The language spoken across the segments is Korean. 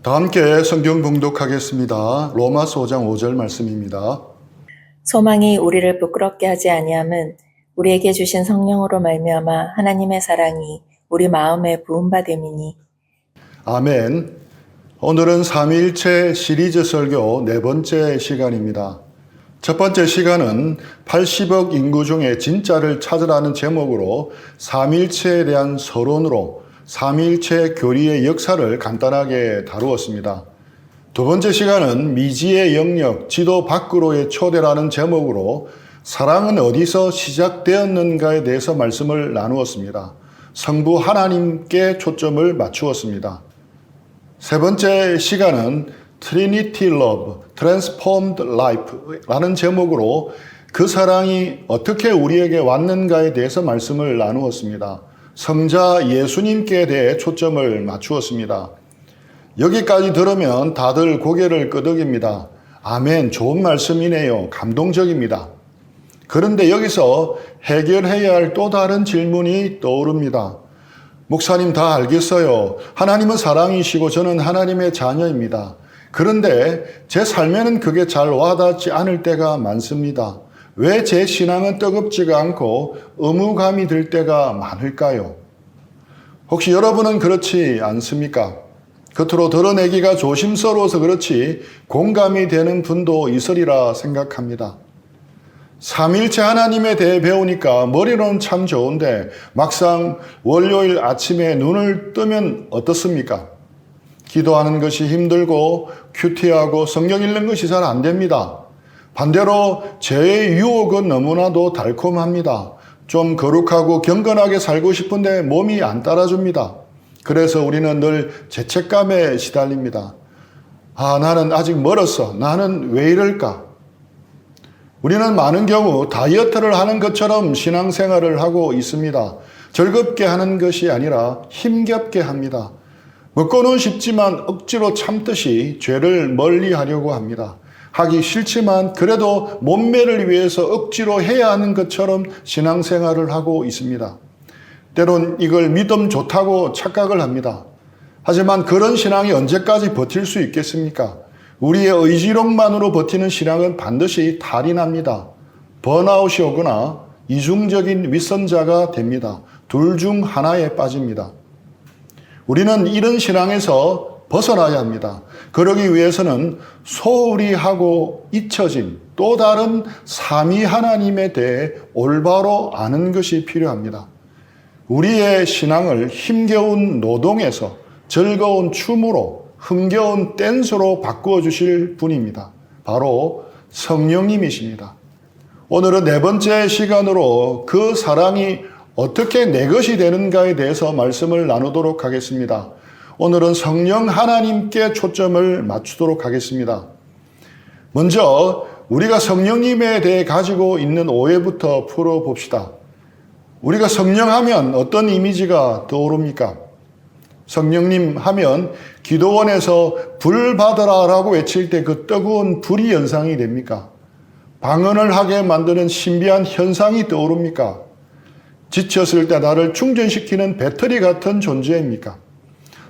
다 함께 성경 봉독하겠습니다. 로마서 5장 5절 말씀입니다. 소망이 우리를 부끄럽게 하지 아니함은 우리에게 주신 성령으로 말미암아 하나님의 사랑이 우리 마음에 부음받음이니. 아멘. 오늘은 삼위일체 시리즈 설교 네 번째 시간입니다. 첫 번째 시간은 80억 인구 중에 진짜를 찾으라는 제목으로 삼위일체에 대한 서론으로 삼위일체 교리의 역사를 간단하게 다루었습니다. 두 번째 시간은 미지의 영역, 지도 밖으로의 초대라는 제목으로 사랑은 어디서 시작되었는가에 대해서 말씀을 나누었습니다. 성부 하나님께 초점을 맞추었습니다. 세 번째 시간은 Trinity Love, Transformed Life라는 제목으로 그 사랑이 어떻게 우리에게 왔는가에 대해서 말씀을 나누었습니다. 성자 예수님께 대해 초점을 맞추었습니다. 여기까지 들으면 다들 고개를 끄덕입니다. 아멘, 좋은 말씀이네요. 감동적입니다. 그런데 여기서 해결해야 할 또 다른 질문이 떠오릅니다. 목사님, 다 알겠어요. 하나님은 사랑이시고 저는 하나님의 자녀입니다. 그런데 제 삶에는 그게 잘 와닿지 않을 때가 많습니다. 왜 제 신앙은 뜨겁지가 않고 의무감이 들 때가 많을까요? 혹시 여러분은 그렇지 않습니까? 겉으로 드러내기가 조심스러워서 그렇지 공감이 되는 분도 있으리라 생각합니다. 삼위일체 하나님에 대해 배우니까 머리로는 참 좋은데 막상 월요일 아침에 눈을 뜨면 어떻습니까? 기도하는 것이 힘들고 큐티하고 성경 읽는 것이 잘 안 됩니다. 반대로 죄의 유혹은 너무나도 달콤합니다. 좀 거룩하고 경건하게 살고 싶은데 몸이 안 따라줍니다. 그래서 우리는 늘 죄책감에 시달립니다. 나는 아직 멀었어. 나는 왜 이럴까? 우리는 많은 경우 다이어트를 하는 것처럼 신앙생활을 하고 있습니다. 즐겁게 하는 것이 아니라 힘겹게 합니다. 먹고는 싶지만 억지로 참듯이 죄를 멀리하려고 합니다. 하기 싫지만 그래도 몸매를 위해서 억지로 해야 하는 것처럼 신앙생활을 하고 있습니다. 때론 이걸 믿음 좋다고 착각을 합니다. 하지만 그런 신앙이 언제까지 버틸 수 있겠습니까? 우리의 의지력만으로 버티는 신앙은 반드시 탈이 납니다. 번아웃이 오거나 이중적인 윗선자가 됩니다. 둘 중 하나에 빠집니다. 우리는 이런 신앙에서 벗어나야 합니다. 그러기 위해서는 소홀히 하고 잊혀진 또 다른 삼위 하나님에 대해 올바로 아는 것이 필요합니다. 우리의 신앙을 힘겨운 노동에서 즐거운 춤으로 흥겨운 댄스로 바꾸어 주실 분입니다. 바로 성령님이십니다. 오늘은 네 번째 시간으로 그 사랑이 어떻게 내 것이 되는가에 대해서 말씀을 나누도록 하겠습니다. 오늘은 성령 하나님께 초점을 맞추도록 하겠습니다. 먼저 우리가 성령님에 대해 가지고 있는 오해부터 풀어봅시다. 우리가 성령 하면 어떤 이미지가 떠오릅니까? 성령님 하면 기도원에서 불 받으라 라고 외칠 때 그 뜨거운 불이 연상이 됩니까? 방언을 하게 만드는 신비한 현상이 떠오릅니까? 지쳤을 때 나를 충전시키는 배터리 같은 존재입니까?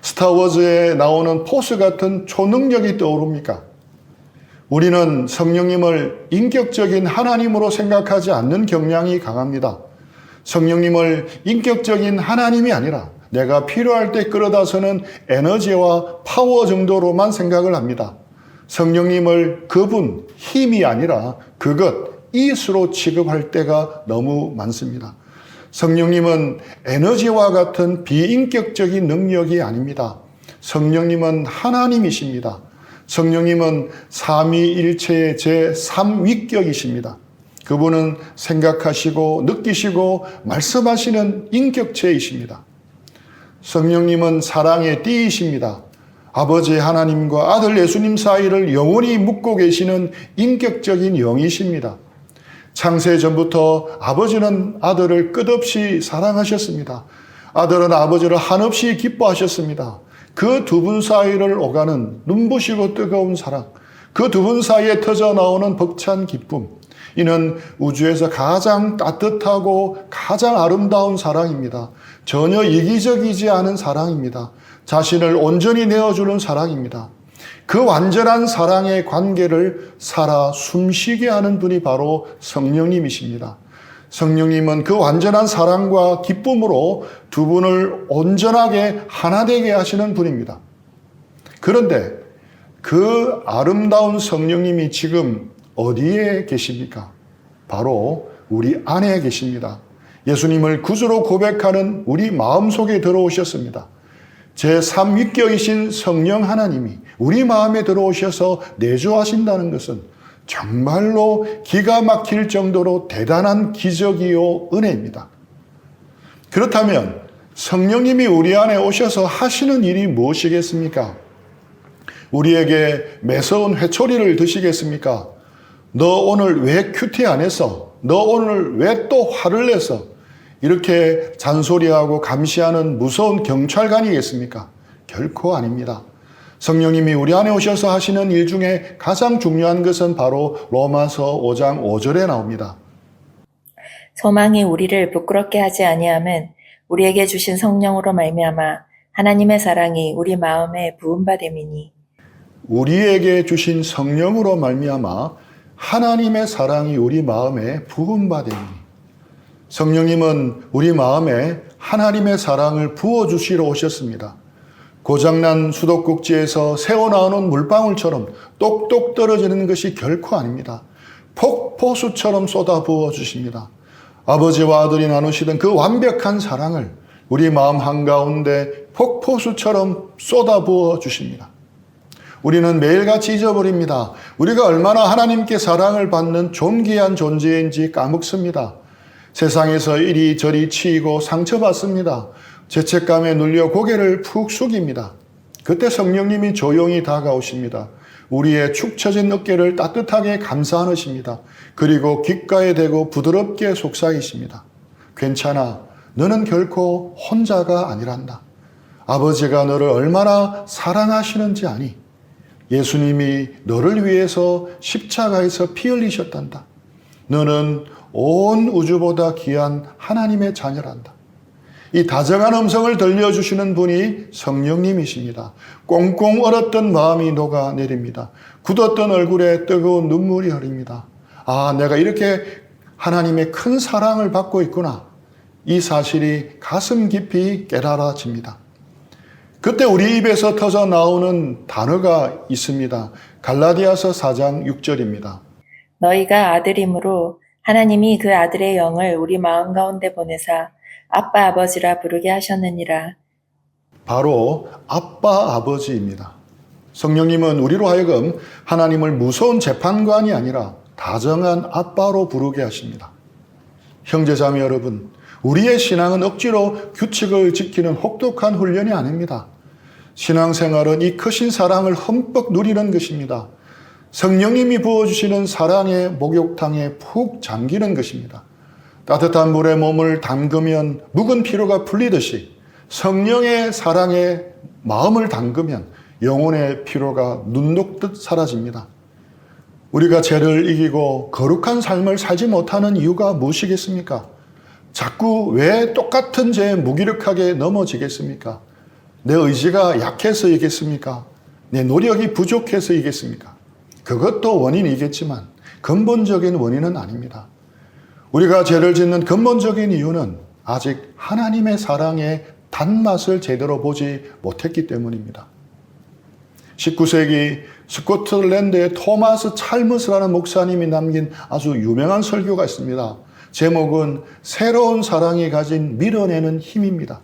스타워즈에 나오는 포스 같은 초능력이 떠오릅니까? 우리는 성령님을 인격적인 하나님으로 생각하지 않는 경향이 강합니다. 성령님을 인격적인 하나님이 아니라 내가 필요할 때 끌어다서는 에너지와 파워 정도로만 생각을 합니다. 성령님을 그분, 힘이 아니라 그것, 이스로 취급할 때가 너무 많습니다. 성령님은 에너지와 같은 비인격적인 능력이 아닙니다. 성령님은 하나님이십니다. 성령님은 삼위일체의 제3위격이십니다. 그분은 생각하시고 느끼시고 말씀하시는 인격체이십니다. 성령님은 사랑의 띠이십니다. 아버지 하나님과 아들 예수님 사이를 영원히 묶고 계시는 인격적인 영이십니다. 창세 전부터 아버지는 아들을 끝없이 사랑하셨습니다. 아들은 아버지를 한없이 기뻐하셨습니다. 그 두 분 사이를 오가는 눈부시고 뜨거운 사랑, 그 두 분 사이에 터져 나오는 벅찬 기쁨, 이는 우주에서 가장 따뜻하고 가장 아름다운 사랑입니다. 전혀 이기적이지 않은 사랑입니다. 자신을 온전히 내어주는 사랑입니다. 그 완전한 사랑의 관계를 살아 숨쉬게 하는 분이 바로 성령님이십니다. 성령님은 그 완전한 사랑과 기쁨으로 두 분을 온전하게 하나 되게 하시는 분입니다. 그런데 그 아름다운 성령님이 지금 어디에 계십니까? 바로 우리 안에 계십니다. 예수님을 구주로 고백하는 우리 마음속에 들어오셨습니다. 제3위격이신 성령 하나님이 우리 마음에 들어오셔서 내주하신다는 것은 정말로 기가 막힐 정도로 대단한 기적이요 은혜입니다. 그렇다면 성령님이 우리 안에 오셔서 하시는 일이 무엇이겠습니까? 우리에게 매서운 회초리를 드시겠습니까? 너 오늘 왜 큐티 안 했어? 너 오늘 왜 또 화를 내서? 이렇게 잔소리하고 감시하는 무서운 경찰관이겠습니까? 결코 아닙니다. 성령님이 우리 안에 오셔서 하시는 일 중에 가장 중요한 것은 바로 로마서 5장 5절에 나옵니다. 소망이 우리를 부끄럽게 하지 아니함은 우리에게 주신 성령으로 말미암아 하나님의 사랑이 우리 마음에 부음받음이니. 우리에게 주신 성령으로 말미암아 하나님의 사랑이 우리 마음에 부음받음이니. 성령님은 우리 마음에 하나님의 사랑을 부어주시러 오셨습니다. 고장난 수도꼭지에서 새어나오는 물방울처럼 똑똑 떨어지는 것이 결코 아닙니다. 폭포수처럼 쏟아 부어주십니다. 아버지와 아들이 나누시던 그 완벽한 사랑을 우리 마음 한가운데 폭포수처럼 쏟아 부어주십니다. 우리는 매일같이 잊어버립니다. 우리가 얼마나 하나님께 사랑을 받는 존귀한 존재인지 까먹습니다. 세상에서 이리저리 치이고 상처받습니다. 죄책감에 눌려 고개를 푹 숙입니다. 그때 성령님이 조용히 다가오십니다. 우리의 축 처진 어깨를 따뜻하게 감싸 안으십니다. 그리고 귓가에 대고 부드럽게 속삭이십니다. 괜찮아. 너는 결코 혼자가 아니란다. 아버지가 너를 얼마나 사랑하시는지 아니? 예수님이 너를 위해서 십자가에서 피 흘리셨단다. 너는 온 우주보다 귀한 하나님의 자녀란다. 이 다정한 음성을 들려주시는 분이 성령님이십니다. 꽁꽁 얼었던 마음이 녹아내립니다. 굳었던 얼굴에 뜨거운 눈물이 흐릅니다. 아, 내가 이렇게 하나님의 큰 사랑을 받고 있구나. 이 사실이 가슴 깊이 깨달아집니다. 그때 우리 입에서 터져 나오는 단어가 있습니다. 갈라디아서 4장 6절입니다. 너희가 아들이므로 하나님이 그 아들의 영을 우리 마음 가운데 보내사 아빠 아버지라 부르게 하셨느니라. 바로 아빠 아버지입니다. 성령님은 우리로 하여금 하나님을 무서운 재판관이 아니라 다정한 아빠로 부르게 하십니다. 형제자매 여러분, 우리의 신앙은 억지로 규칙을 지키는 혹독한 훈련이 아닙니다. 신앙생활은 이 크신 사랑을 흠뻑 누리는 것입니다. 성령님이 부어주시는 사랑의 목욕탕에 푹 잠기는 것입니다. 따뜻한 물에 몸을 담그면 묵은 피로가 풀리듯이 성령의 사랑에 마음을 담그면 영혼의 피로가 눈 녹듯 사라집니다. 우리가 죄를 이기고 거룩한 삶을 살지 못하는 이유가 무엇이겠습니까? 자꾸 왜 똑같은 죄에 무기력하게 넘어지겠습니까? 내 의지가 약해서이겠습니까? 내 노력이 부족해서이겠습니까? 그것도 원인이겠지만 근본적인 원인은 아닙니다. 우리가 죄를 짓는 근본적인 이유는 아직 하나님의 사랑의 단맛을 제대로 보지 못했기 때문입니다. 19세기 스코틀랜드의 토마스 찰머스라는 목사님이 남긴 아주 유명한 설교가 있습니다. 제목은 새로운 사랑이 가진 밀어내는 힘입니다.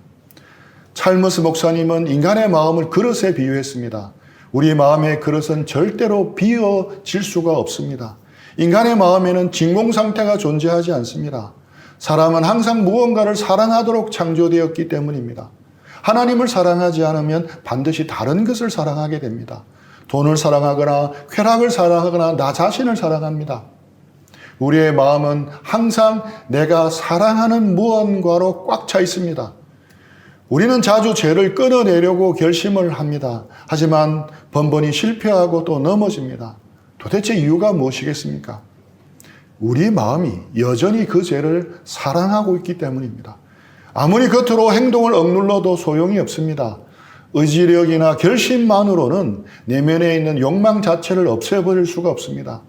찰머스 목사님은 인간의 마음을 그릇에 비유했습니다. 우리 마음의 그릇은 절대로 비어질 수가 없습니다. 인간의 마음에는 진공 상태가 존재하지 않습니다. 사람은 항상 무언가를 사랑하도록 창조되었기 때문입니다. 하나님을 사랑하지 않으면 반드시 다른 것을 사랑하게 됩니다. 돈을 사랑하거나 쾌락을 사랑하거나 나 자신을 사랑합니다. 우리의 마음은 항상 내가 사랑하는 무언가로 꽉 차 있습니다. 우리는 자주 죄를 끊어내려고 결심을 합니다. 하지만 번번이 실패하고 또 넘어집니다. 도대체 이유가 무엇이겠습니까? 우리 마음이 여전히 그 죄를 사랑하고 있기 때문입니다. 아무리 겉으로 행동을 억눌러도 소용이 없습니다. 의지력이나 결심만으로는 내면에 있는 욕망 자체를 없애버릴 수가 없습니다.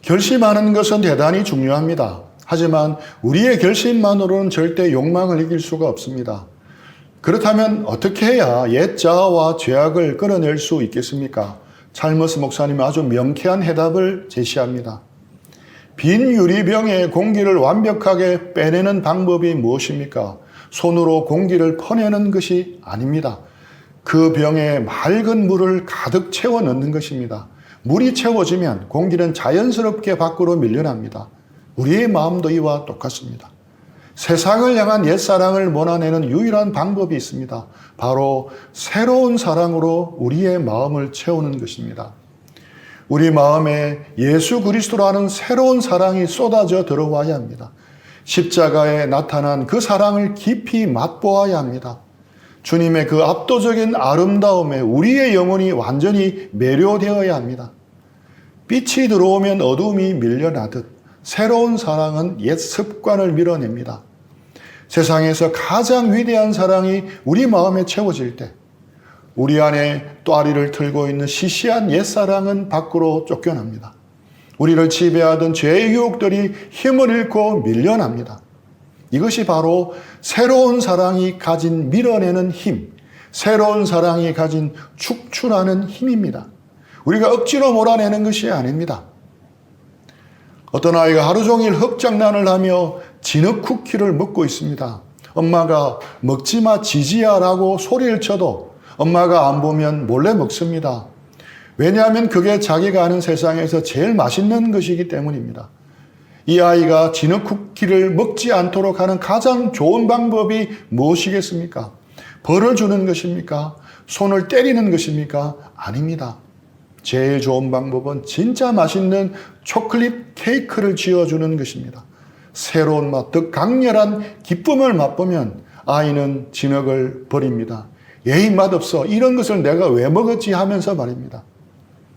결심하는 것은 대단히 중요합니다. 하지만 우리의 결심만으로는 절대 욕망을 이길 수가 없습니다. 그렇다면 어떻게 해야 옛 자아와 죄악을 끌어낼 수 있겠습니까? 찰머스 목사님이 아주 명쾌한 해답을 제시합니다. 빈 유리병에 공기를 완벽하게 빼내는 방법이 무엇입니까? 손으로 공기를 퍼내는 것이 아닙니다. 그 병에 맑은 물을 가득 채워 넣는 것입니다. 물이 채워지면 공기는 자연스럽게 밖으로 밀려납니다. 우리의 마음도 이와 똑같습니다. 세상을 향한 옛사랑을 몰아내는 유일한 방법이 있습니다. 바로 새로운 사랑으로 우리의 마음을 채우는 것입니다. 우리 마음에 예수 그리스도라는 새로운 사랑이 쏟아져 들어와야 합니다. 십자가에 나타난 그 사랑을 깊이 맛보아야 합니다. 주님의 그 압도적인 아름다움에 우리의 영혼이 완전히 매료되어야 합니다. 빛이 들어오면 어둠이 밀려나듯 새로운 사랑은 옛 습관을 밀어냅니다. 세상에서 가장 위대한 사랑이 우리 마음에 채워질 때 우리 안에 또아리를 틀고 있는 시시한 옛사랑은 밖으로 쫓겨납니다. 우리를 지배하던 죄의 유혹들이 힘을 잃고 밀려납니다. 이것이 바로 새로운 사랑이 가진 밀어내는 힘, 새로운 사랑이 가진 축출하는 힘입니다. 우리가 억지로 몰아내는 것이 아닙니다. 어떤 아이가 하루 종일 흙장난을 하며 진흙 쿠키를 먹고 있습니다. 엄마가 먹지 마 지지야 라고 소리를 쳐도 엄마가 안 보면 몰래 먹습니다. 왜냐하면 그게 자기가 아는 세상에서 제일 맛있는 것이기 때문입니다. 이 아이가 진흙 쿠키를 먹지 않도록 하는 가장 좋은 방법이 무엇이겠습니까? 벌을 주는 것입니까? 손을 때리는 것입니까? 아닙니다. 제일 좋은 방법은 진짜 맛있는 초콜릿 케이크를 지어주는 것입니다. 새로운 맛, 더 강렬한 기쁨을 맛보면 아이는 진흙을 버립니다. 에이 맛없어. 이런 것을 내가 왜 먹었지 하면서 말입니다.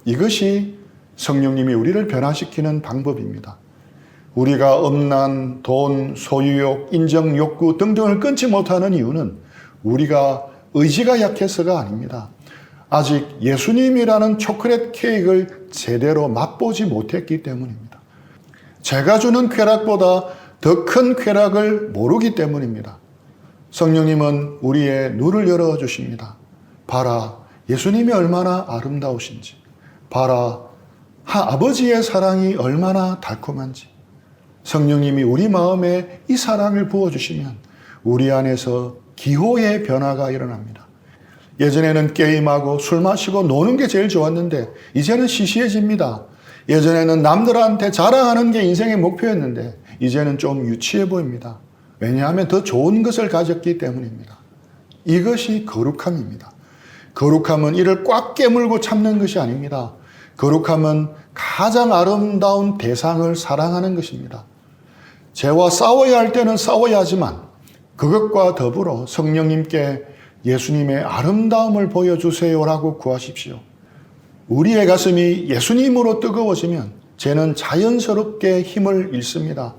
이것이 성령님이 우리를 변화시키는 방법입니다. 우리가 음란, 돈, 소유욕, 인정욕구 등등을 끊지 못하는 이유는 우리가 의지가 약해서가 아닙니다. 아직 예수님이라는 초콜릿 케이크를 제대로 맛보지 못했기 때문입니다. 제가 주는 쾌락보다 더 큰 쾌락을 모르기 때문입니다. 성령님은 우리의 눈을 열어주십니다. 봐라, 예수님이 얼마나 아름다우신지. 봐라, 아버지의 사랑이 얼마나 달콤한지. 성령님이 우리 마음에 이 사랑을 부어주시면 우리 안에서 기호의 변화가 일어납니다. 예전에는 게임하고 술 마시고 노는 게 제일 좋았는데 이제는 시시해집니다. 예전에는 남들한테 자랑하는 게 인생의 목표였는데 이제는 좀 유치해 보입니다. 왜냐하면 더 좋은 것을 가졌기 때문입니다. 이것이 거룩함입니다. 거룩함은 이를 꽉 깨물고 참는 것이 아닙니다. 거룩함은 가장 아름다운 대상을 사랑하는 것입니다. 죄와 싸워야 할 때는 싸워야 하지만 그것과 더불어 성령님께 예수님의 아름다움을 보여주세요라고 구하십시오. 우리의 가슴이 예수님으로 뜨거워지면 죄는 자연스럽게 힘을 잃습니다.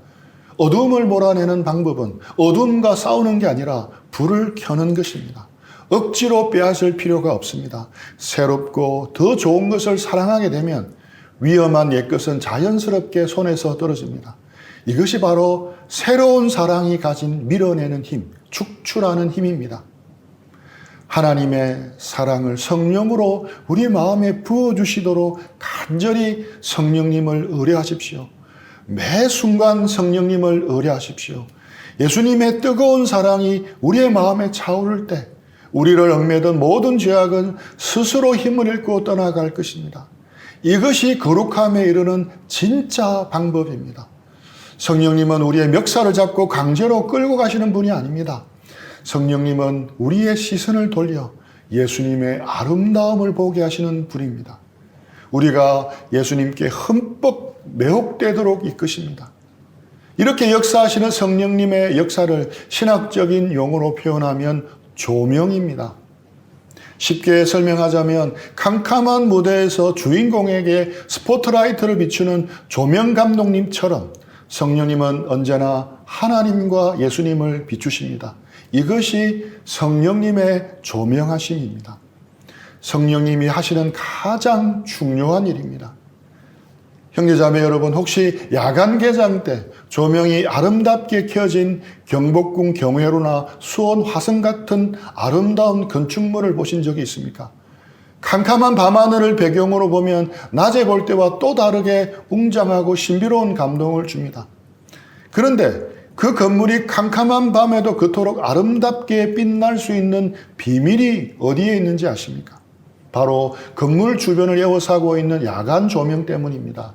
어둠을 몰아내는 방법은 어둠과 싸우는 게 아니라 불을 켜는 것입니다. 억지로 빼앗을 필요가 없습니다. 새롭고 더 좋은 것을 사랑하게 되면 위험한 옛것은 자연스럽게 손에서 떨어집니다. 이것이 바로 새로운 사랑이 가진 밀어내는 힘, 축출하는 힘입니다. 하나님의 사랑을 성령으로 우리 마음에 부어주시도록 간절히 성령님을 의뢰하십시오. 매 순간 성령님을 의뢰하십시오. 예수님의 뜨거운 사랑이 우리의 마음에 차오를 때 우리를 얽매던 모든 죄악은 스스로 힘을 잃고 떠나갈 것입니다. 이것이 거룩함에 이르는 진짜 방법입니다. 성령님은 우리의 멱살을 잡고 강제로 끌고 가시는 분이 아닙니다. 성령님은 우리의 시선을 돌려 예수님의 아름다움을 보게 하시는 분입니다. 우리가 예수님께 흠뻑 매혹되도록 이끄십니다. 이렇게 역사하시는 성령님의 역사를 신학적인 용어로 표현하면 조명입니다. 쉽게 설명하자면 캄캄한 무대에서 주인공에게 스포트라이트를 비추는 조명 감독님처럼 성령님은 언제나 하나님과 예수님을 비추십니다. 이것이 성령님의 조명하심입니다. 성령님이 하시는 가장 중요한 일입니다. 형제자매 여러분, 혹시 야간 개장 때 조명이 아름답게 켜진 경복궁 경회로나 수원 화성 같은 아름다운 건축물을 보신 적이 있습니까? 캄캄한 밤하늘을 배경으로 보면 낮에 볼 때와 또 다르게 웅장하고 신비로운 감동을 줍니다. 그런데 그 건물이 캄캄한 밤에도 그토록 아름답게 빛날 수 있는 비밀이 어디에 있는지 아십니까? 바로 건물 주변을 에워싸고 있는 야간 조명 때문입니다.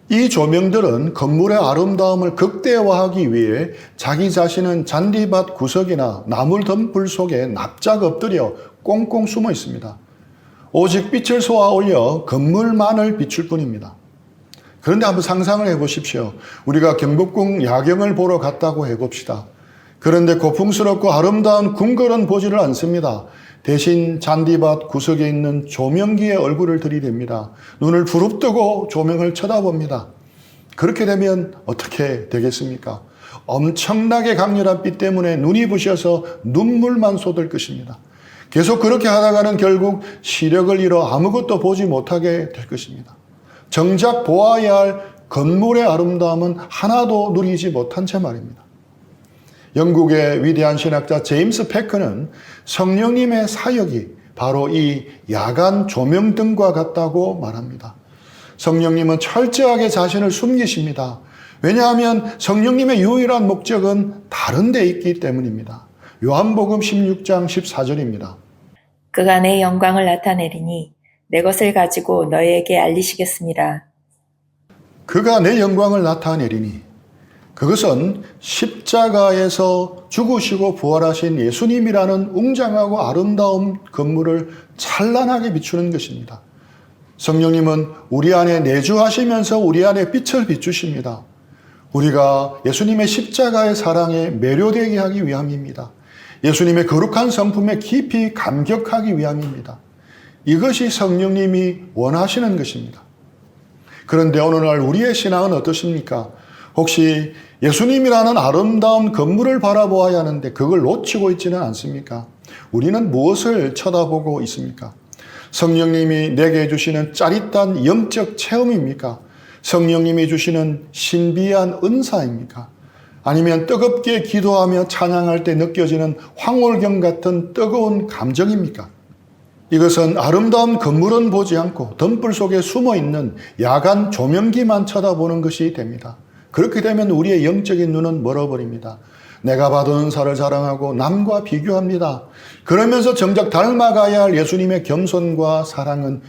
이 조명들은 건물의 아름다움을 극대화하기 위해 자기 자신은 잔디밭 구석이나 나물 덤불 속에 납작 엎드려 꽁꽁 숨어 있습니다. 오직 빛을 쏘아 올려 건물만을 비출 뿐입니다. 그런데 한번 상상을 해보십시오. 우리가 경복궁 야경을 보러 갔다고 해봅시다. 그런데 고풍스럽고 아름다운 궁궐은 보지를 않습니다. 대신 잔디밭 구석에 있는 조명기에 얼굴을 들이댑니다. 눈을 부릅뜨고 조명을 쳐다봅니다. 그렇게 되면 어떻게 되겠습니까? 엄청나게 강렬한 빛 때문에 눈이 부셔서 눈물만 쏟을 것입니다. 계속 그렇게 하다가는 결국 시력을 잃어 아무것도 보지 못하게 될 것입니다. 정작 보아야 할 건물의 아름다움은 하나도 누리지 못한 채 말입니다. 영국의 위대한 신학자 제임스 패커는 성령님의 사역이 바로 이 야간 조명등과 같다고 말합니다. 성령님은 철저하게 자신을 숨기십니다. 왜냐하면 성령님의 유일한 목적은 다른 데 있기 때문입니다. 요한복음 16장 14절입니다. 그가 내 영광을 나타내리니 내 것을 가지고 너희에게 알리시겠습니다. 그가 내 영광을 나타내리니 그것은 십자가에서 죽으시고 부활하신 예수님이라는 웅장하고 아름다운 건물을 찬란하게 비추는 것입니다. 성령님은 우리 안에 내주하시면서 우리 안에 빛을 비추십니다. 우리가 예수님의 십자가의 사랑에 매료되게 하기 위함입니다. 예수님의 거룩한 성품에 깊이 감격하기 위함입니다. 이것이 성령님이 원하시는 것입니다. 그런데 오늘날 우리의 신앙은 어떻습니까? 혹시 예수님이라는 아름다운 건물을 바라보아야 하는데 그걸 놓치고 있지는 않습니까? 우리는 무엇을 쳐다보고 있습니까? 성령님이 내게 주시는 짜릿한 영적 체험입니까? 성령님이 주시는 신비한 은사입니까? 아니면 뜨겁게 기도하며 찬양할 때 느껴지는 황홀경 같은 뜨거운 감정입니까? 이것은 아름다운 건물은 보지 않고 덤불 속에 숨어있는 야간 조명기만 쳐다보는 것이 됩니다. 그렇게 되면 우리의 영적인 눈은 멀어버립니다. 내가 받은 은사를 자랑하고 남과 비교합니다. 그러면서 정작 닮아가야 할 예수님의 겸손과 사랑은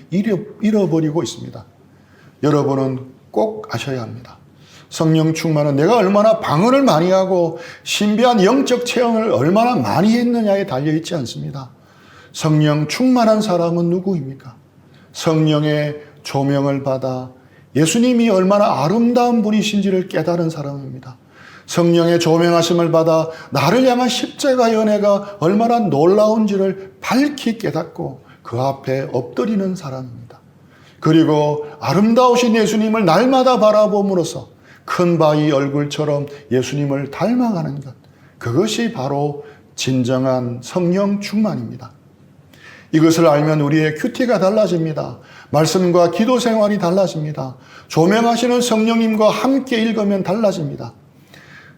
잃어버리고 있습니다. 여러분은 꼭 아셔야 합니다. 성령 충만은 내가 얼마나 방언을 많이 하고 신비한 영적 체험을 얼마나 많이 했느냐에 달려있지 않습니다. 성령 충만한 사람은 누구입니까? 성령의 조명을 받아 예수님이 얼마나 아름다운 분이신지를 깨달은 사람입니다. 성령의 조명하심을 받아 나를 향한 십자가의 은혜가 얼마나 놀라운지를 밝히 깨닫고 그 앞에 엎드리는 사람입니다. 그리고 아름다우신 예수님을 날마다 바라봄으로써 큰 바위 얼굴처럼 예수님을 닮아가는 것, 그것이 바로 진정한 성령 충만입니다. 이것을 알면 우리의 큐티가 달라집니다. 말씀과 기도 생활이 달라집니다. 조명하시는 성령님과 함께 읽으면 달라집니다.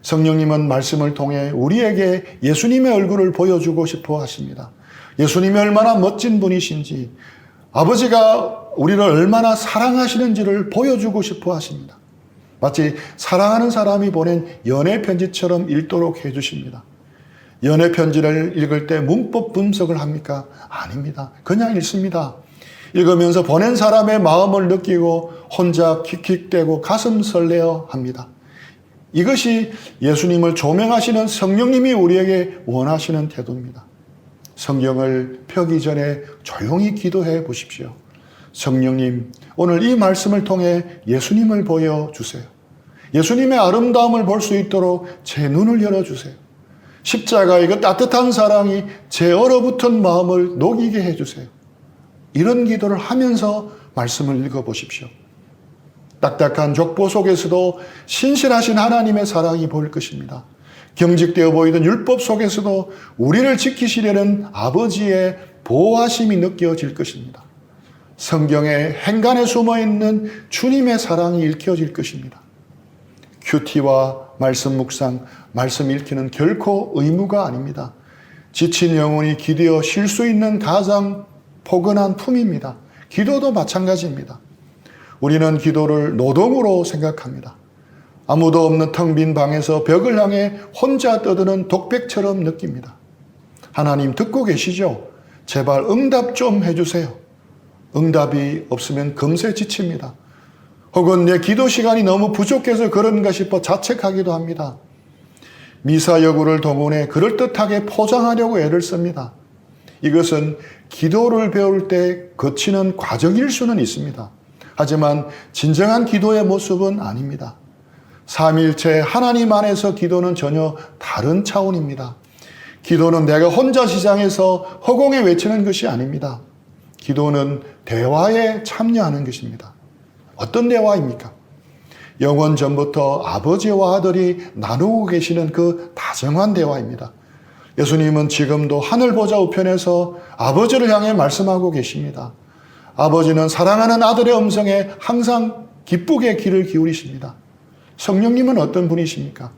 성령님은 말씀을 통해 우리에게 예수님의 얼굴을 보여주고 싶어 하십니다. 예수님이 얼마나 멋진 분이신지, 아버지가 우리를 얼마나 사랑하시는지를 보여주고 싶어 하십니다. 마치 사랑하는 사람이 보낸 연애 편지처럼 읽도록 해주십니다. 연애 편지를 읽을 때 문법 분석을 합니까? 아닙니다. 그냥 읽습니다. 읽으면서 보낸 사람의 마음을 느끼고 혼자 킥킥대고 가슴 설레어 합니다. 이것이 예수님을 조명하시는 성령님이 우리에게 원하시는 태도입니다. 성경을 펴기 전에 조용히 기도해 보십시오. 성령님, 오늘 이 말씀을 통해 예수님을 보여주세요. 예수님의 아름다움을 볼 수 있도록 제 눈을 열어주세요. 십자가의 그 따뜻한 사랑이 제 얼어붙은 마음을 녹이게 해주세요. 이런 기도를 하면서 말씀을 읽어보십시오. 딱딱한 족보 속에서도 신실하신 하나님의 사랑이 보일 것입니다. 경직되어 보이던 율법 속에서도 우리를 지키시려는 아버지의 보호하심이 느껴질 것입니다. 성경의 행간에 숨어있는 주님의 사랑이 읽혀질 것입니다. 큐티와 말씀 묵상, 말씀 읽기는 결코 의무가 아닙니다. 지친 영혼이 기대어 쉴 수 있는 가장 포근한 품입니다. 기도도 마찬가지입니다. 우리는 기도를 노동으로 생각합니다. 아무도 없는 텅 빈 방에서 벽을 향해 혼자 떠드는 독백처럼 느낍니다. 하나님 듣고 계시죠? 제발 응답 좀 해주세요. 응답이 없으면 금세 지칩니다. 혹은 내 기도 시간이 너무 부족해서 그런가 싶어 자책하기도 합니다. 미사 여구를 동원해 그럴듯하게 포장하려고 애를 씁니다. 이것은 기도를 배울 때 거치는 과정일 수는 있습니다. 하지만 진정한 기도의 모습은 아닙니다. 삼위일체 하나님 안에서 기도는 전혀 다른 차원입니다. 기도는 내가 혼자 시장에서 허공에 외치는 것이 아닙니다. 기도는 대화에 참여하는 것입니다. 어떤 대화입니까? 영원 전부터 아버지와 아들이 나누고 계시는 그 다정한 대화입니다. 예수님은 지금도 하늘 보좌 우편에서 아버지를 향해 말씀하고 계십니다. 아버지는 사랑하는 아들의 음성에 항상 기쁘게 귀를 기울이십니다. 성령님은 어떤 분이십니까?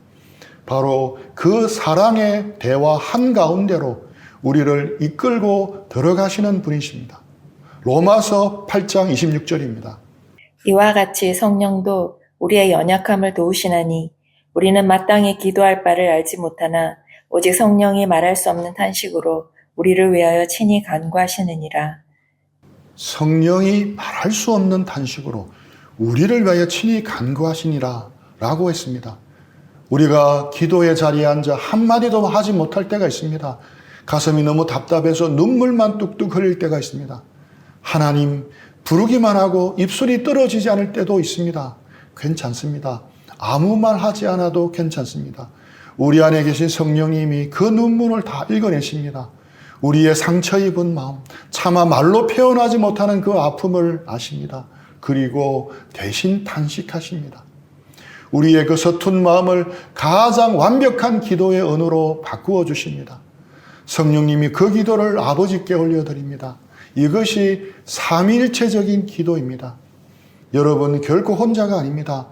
바로 그 사랑의 대화 한가운데로 우리를 이끌고 들어가시는 분이십니다. 로마서 8장 26절입니다. 이와 같이 성령도 우리의 연약함을 도우시나니 우리는 마땅히 기도할 바를 알지 못하나 오직 성령이 말할 수 없는 탄식으로 우리를 위하여 친히 간구하시느니라. 성령이 말할 수 없는 탄식으로 우리를 위하여 친히 간구하시니라 라고 했습니다. 우리가 기도의 자리에 앉아 한마디도 하지 못할 때가 있습니다. 가슴이 너무 답답해서 눈물만 뚝뚝 흘릴 때가 있습니다. 하나님 부르기만 하고 입술이 떨어지지 않을 때도 있습니다. 괜찮습니다. 아무 말 하지 않아도 괜찮습니다. 우리 안에 계신 성령님이 그 눈물을 다 읽어내십니다. 우리의 상처 입은 마음, 차마 말로 표현하지 못하는 그 아픔을 아십니다. 그리고 대신 탄식하십니다. 우리의 그 서툰 마음을 가장 완벽한 기도의 언어로 바꾸어 주십니다. 성령님이 그 기도를 아버지께 올려드립니다. 이것이 삼위일체적인 기도입니다. 여러분 결코 혼자가 아닙니다.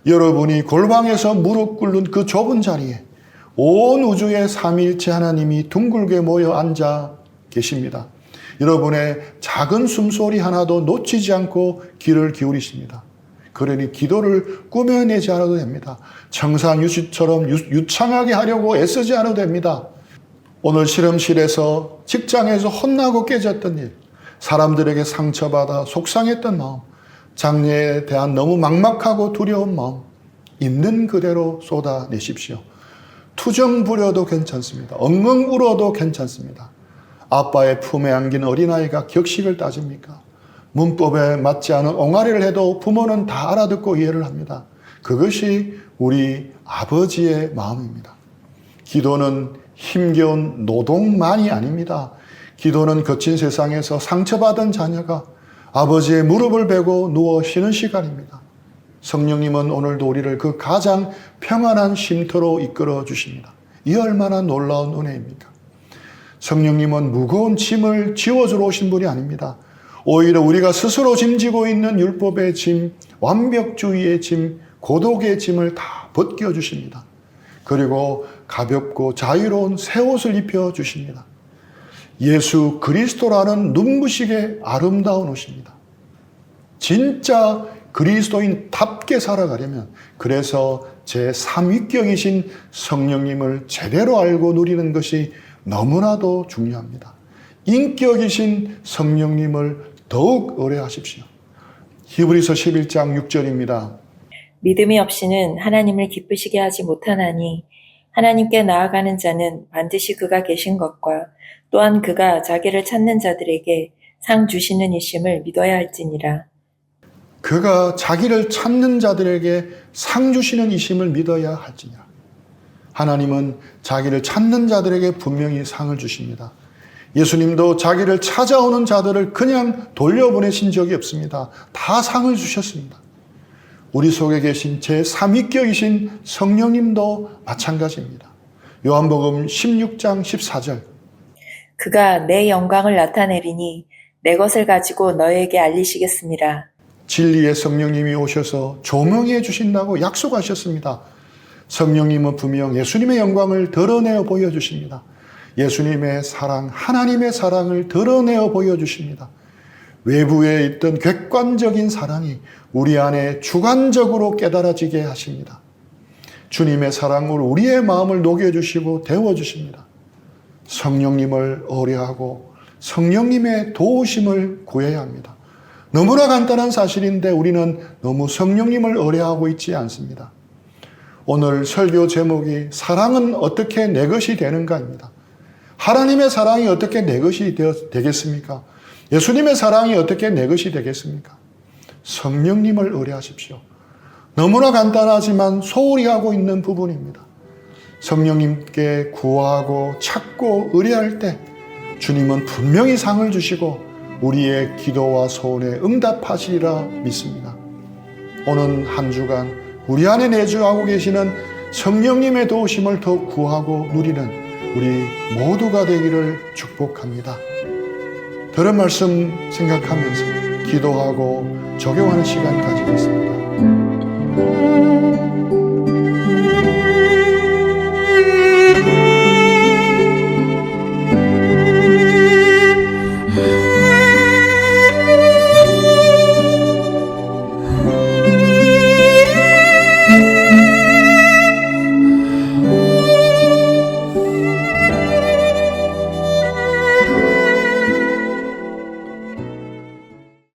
여러분이 골방에서 무릎 꿇는 그 좁은 자리에 온 우주의 삼위일체 하나님이 둥글게 모여 앉아 계십니다. 여러분의 작은 숨소리 하나도 놓치지 않고 귀를 기울이십니다. 그러니 기도를 꾸며내지 않아도 됩니다. 청산유수처럼 유창하게 하려고 애쓰지 않아도 됩니다. 오늘 실험실에서 직장에서 혼나고 깨졌던 일, 사람들에게 상처받아 속상했던 마음, 장래에 대한 너무 막막하고 두려운 마음, 있는 그대로 쏟아내십시오. 투정 부려도 괜찮습니다. 엉엉 울어도 괜찮습니다. 아빠의 품에 안긴 어린아이가 격식을 따집니까? 문법에 맞지 않은 옹알이를 해도 부모는 다 알아듣고 이해를 합니다. 그것이 우리 아버지의 마음입니다. 기도는 힘겨운 노동만이 아닙니다. 기도는 거친 세상에서 상처받은 자녀가 아버지의 무릎을 베고 누워 쉬는 시간입니다. 성령님은 오늘도 우리를 그 가장 평안한 쉼터로 이끌어 주십니다. 이 얼마나 놀라운 은혜입니까? 성령님은 무거운 짐을 지워주러 오신 분이 아닙니다. 오히려 우리가 스스로 짐지고 있는 율법의 짐, 완벽주의의 짐, 고독의 짐을 다 벗겨주십니다. 그리고 가볍고 자유로운 새 옷을 입혀주십니다. 예수 그리스도라는 눈부시게 아름다운 옷입니다. 진짜 그리스도인답게 살아가려면 그래서 제3위격이신 성령님을 제대로 알고 누리는 것이 너무나도 중요합니다. 인격이신 성령님을 더욱 의뢰하십시오. 히브리서 11장 6절입니다. 믿음이 없이는 하나님을 기쁘시게 하지 못하나니 하나님께 나아가는 자는 반드시 그가 계신 것과 또한 그가 자기를 찾는 자들에게 상 주시는 이심을 믿어야 할지니라. 그가 자기를 찾는 자들에게 상 주시는 이심을 믿어야 할지니라. 하나님은 자기를 찾는 자들에게 분명히 상을 주십니다. 예수님도 자기를 찾아오는 자들을 그냥 돌려보내신 적이 없습니다. 다 상을 주셨습니다. 우리 속에 계신 제3위격이신 성령님도 마찬가지입니다. 요한복음 16장 14절. 그가 내 영광을 나타내리니 내 것을 가지고 너에게 알리시겠습니다. 진리의 성령님이 오셔서 조명해 주신다고 약속하셨습니다. 성령님은 분명 예수님의 영광을 드러내어 보여주십니다. 예수님의 사랑, 하나님의 사랑을 드러내어 보여주십니다. 외부에 있던 객관적인 사랑이 우리 안에 주관적으로 깨달아지게 하십니다. 주님의 사랑으로 우리의 마음을 녹여주시고 데워주십니다. 성령님을 의뢰하고 성령님의 도우심을 구해야 합니다. 너무나 간단한 사실인데 우리는 너무 성령님을 의뢰하고 있지 않습니다. 오늘 설교 제목이 사랑은 어떻게 내 것이 되는가입니다. 하나님의 사랑이 어떻게 내 것이 되겠습니까? 예수님의 사랑이 어떻게 내 것이 되겠습니까? 성령님을 의뢰하십시오. 너무나 간단하지만 소홀히 하고 있는 부분입니다. 성령님께 구하고 찾고 의뢰할 때 주님은 분명히 상을 주시고 우리의 기도와 소원에 응답하시리라 믿습니다. 오늘 한 주간 우리 안에 내주하고 계시는 성령님의 도우심을 더 구하고 누리는 우리 모두가 되기를 축복합니다. 들은 말씀 생각하면서 기도하고 적용하는 시간 가지겠습니다.